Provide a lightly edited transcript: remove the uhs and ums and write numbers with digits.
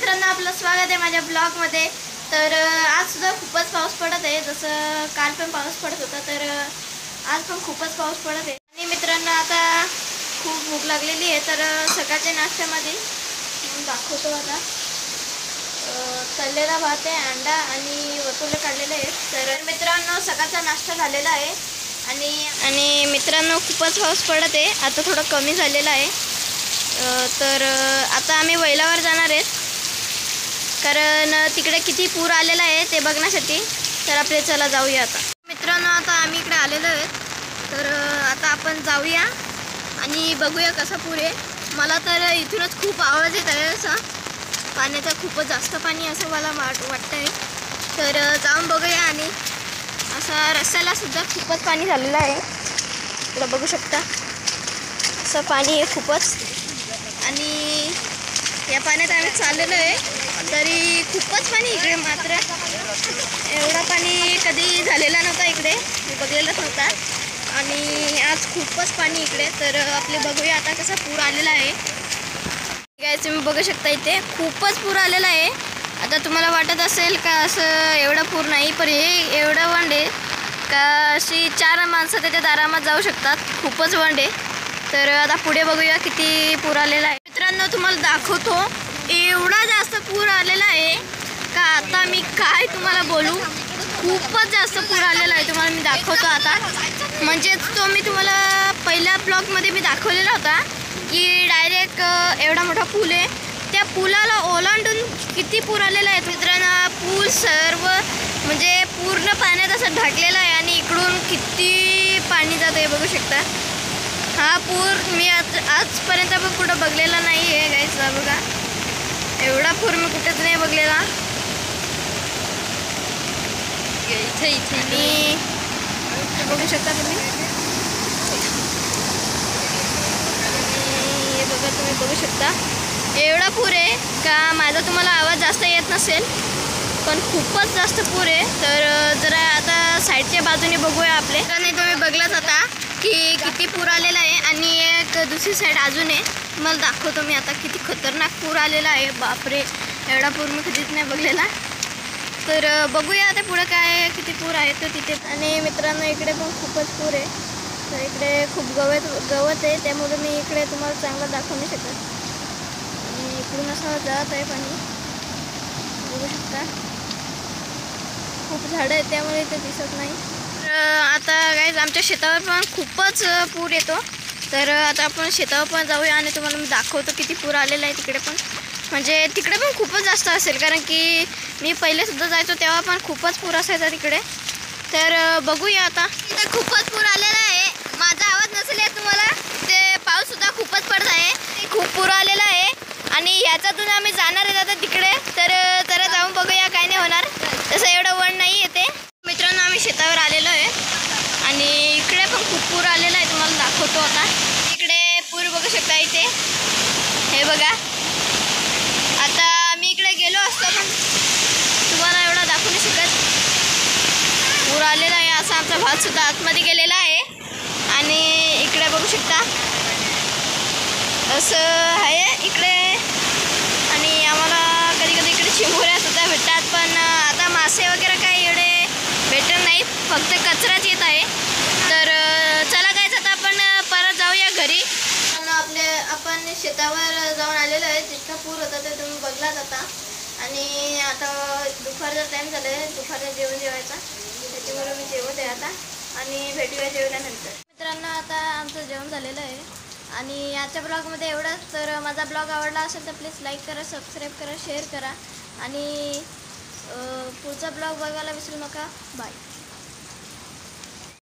मित्रांनो, आपलं स्वागत आहे माझ्या ब्लॉगमध्ये। तर आज सुद्धा खूपच पाऊस पडत आहे, जसं काल पण पाऊस पडत होता, तर आज पण खूपच पाऊस पडत आहे। आणि मित्रांनो, आता खूप भूक लागलेली आहे, तर सकाळच्या नाश्त्यामध्ये दाखवतो आता तळलेला भात आहे, अंडा आणि वतुले काढलेले आहेत। तर मित्रांनो, सकाळचा नाश्ता झालेला आहे आणि मित्रांनो खूपच पाऊस पडत आहे, आता थोडं कमी झालेला आहे। तर आता आम्ही वैलावर जाणार आहेत, कारण तिकडे किती पूर आलेला आहे ते बघण्यासाठी। तर आपले चला जाऊया आता। मित्रांनो, आता आम्ही इकडे आलेलो आहेत, तर आता आपण जाऊया आणि बघूया कसा पूर आहे। मला तर इथूनच खूप आवाज येत आहे, असा पाण्याचा खूपच जास्त पाणी असं मला वाटतं आहे। तर जाऊन बघूया। आणि असा रस्त्याला सुद्धा खूपच पाणी झालेलं आहे, इकडे बघू शकता असं पाणी आहे खूपच। आणि या पाण्यात आम्ही चाललेलो आहे, तरी खूपच पाणी इकडे, मात्र एवढा पाणी कधी झालेला नव्हता इकडे, मी बघलेलाच नव्हता। आणि आज खूपच पाणी इकडे, तर आपले बघूया आता कसा पूर आलेला आहे। गाइस, तुम्ही बघू शकता इथे खूपच पूर आलेला आहे। आता तुम्हाला वाटत असेल का असं एवढा पूर नाही, पण हे एवढं वंडे का अशी 4 माणसं त्याच्या दारामध्ये जाऊ शकतात, खूपच वंडे। तर आता पुढे बघूया किती पूर आलेला आहे। मित्रांनो, तुम्हाला दाखवतो, एवढा जास्त पूर आलेला आहे का आता मी काय तुम्हाला बोलू, खूपच जास्त पूर आलेला आहे। तुम्हाला मी दाखवतो आता, म्हणजे तो मी तुम्हाला पहिल्या ब्लॉगमध्ये मी दाखवलेला होता की डायरेक्ट एवढा मोठा पूल आहे, त्या पुलाला ओलांडून किती पूर आलेला आहे। मित्रांनो, पूल सर्व म्हणजे पूर्ण पाण्यात असं ढकलेला आहे आणि इकडून किती पाणी जात आहे बघू शकता। हा पूर मी आजपर्यंत पण कुठं बघलेला नाही आहे गाइस, बघा एवढा पूर मी कुठेच नाही बघलेला। इथे बघू शकता तुम्ही, हे बघा, तुम्ही बघू शकता एवढा पूर आहे का माझा तुम्हाला आवाज जास्त येत नसेल, पण खूपच जास्त पूर आहे। तर जरा आता साईडच्या बाजूने बघूया आपले, आणि तुम्ही बघलाच आता की किती पूर आलेला आहे। आणि एक दुसरी साईड अजून आहे, मला दाखवतो मी आता किती खतरनाक पूर आलेला आहे। बापरे, एवढा पूर मी कधीच नाही बघलेला। तर बघूया आता पुढे काय किती पूर आहे तो तिथे। आणि मित्रांनो, इकडे पण खूपच पूर आहे, तर इकडे खूप गवत आहे, त्यामुळे मी इकडे तुम्हाला चांगलं दाखवू नाही शकत। आणि इकडून असं जात आहे पाणी, बघू शकता खूप झाडं आहेत, त्यामुळे ते दिसत नाही। आता गाइस, आमच्या शेतावर पण खूपच पूर येतो, तर आता आपण शेतावर पण जाऊया आणि तुम्हाला मी दाखवतो किती पूर आलेला आहे तिकडे पण। म्हणजे तिकडे पण खूपच जास्त असेल, कारण की मी पहिले सुद्धा जायचो तेव्हा पण खूपच पूर असायचा तिकडे। तर बघूया आता, इथे खूपच पूर आलेला आहे, माझा आवाज नसेल येत तुम्हाला, ते पाऊस सुद्धा खूपच पडत आहे, खूप पूर आलेला आहे। आणि ह्याच्यातून आम्ही जाणार आहे आता तिकडे, तर जरा जाऊन बघूया काय नाही होणार, तसं एवढं वन नाही येते। मित्रांनो, आम्ही शेतावर आलेलो आहे आणि इकडे पण खूप पूर आलेला आहे, तुम्हाला दाखवतो आता। इकडे पूर बघू शकता इथे, हे बघा। आता मी इकडे गेलो असतो पण तुम्हाला एवढा दाखवू नाही शकत, पूर आलेला आहे। असा आमचा भात सुद्धा आतमध्ये गेलेला आहे आणि इकडे बघू शकता असं आहे इकडे। आणि आम्हाला कधी कधी इकडे चिंबोऱ्या सुद्धा भेटतात, पण आता मासे वगैरे काही एवढे भेटत नाहीत, फक्त कचराच येत आहे। तर चला गाइस, आता आपण परत जाऊया घरी। आपण शेतावर जाऊन आलेलो आहे, जितका पूर होता ते तुम्ही बघलाच आता। आणि आता दुपारचा टाईम झाला आहे, दुपारचं जेवण जेवायचा, त्याच्यामुळे मी जेवत आहे आता, आणि भेटूया जेवल्यानंतर। मित्रांनो, आता आमचं जेवण झालेलं आहे आणि आजच्या ब्लॉगमध्ये एवढंच। तर माझा ब्लॉग आवडला असेल तर प्लीज लाईक करा, सबस्क्राईब करा, शेअर करा, आणि पुढचा ब्लॉग बघायला विसरू नका। बाय।